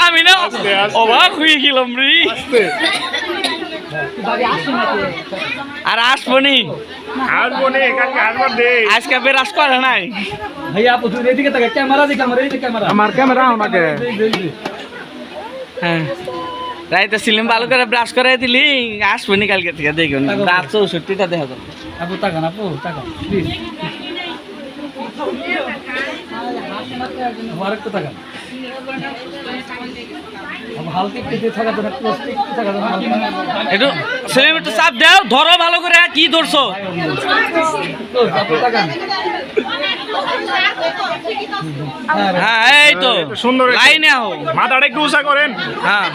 আমি না অবাক হয়ে গেলাম রে। আর আসবো নি আজকে বেরাস করে নাই ভাইয়া আপু তুই এদিকে তাকা ক্যামেরা দিকে আমার ক্যামেরা আমাকে হ্যাঁ রাইতে সিলিম ভালো করে ব্রাশ করে দিলি আসবো নি কালকে থেকে দেখুন রাত 64টা দেখা যাবে। আপু তাকান প্লিজ আমার একটু তাকান হালকা একটু থাকা তো প্লাস্টিক থাকা একটু সেলিম একটু চাপ দাও ধরো ভালো করে কি ধরছো আপু তাকান হ্যাঁ এই তো সুন্দর লাইনে আও মাথাটা একটু উঁচা করেন। হ্যাঁ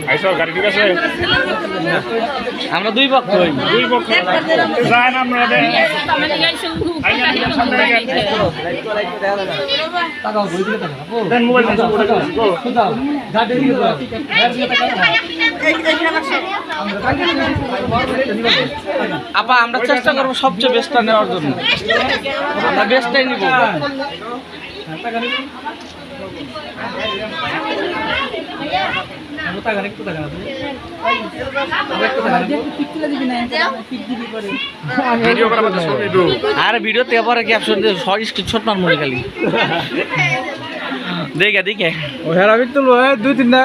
আইসো গাড়ি ঠিক আছে আমরা দুই পক্ষ হই দুই পক্ষ যান আপনারা তাকাও বই দিকে তাকান আপু দেন মোবাইল সুদাও গাড়ি দিকে আপা আমরা চেষ্টা করবো সবচেয়ে বেস্টটা নেওয়ার জন্য আমরা বেস্টটাই নিব ভিডিও করা বাদ ছবি দু আর ভিডিওতে পরে ক্যাপশন দিয়ে স্ক্রিনশট মার মরে খালি দেখে ও হেরাবিক তো 2-3টা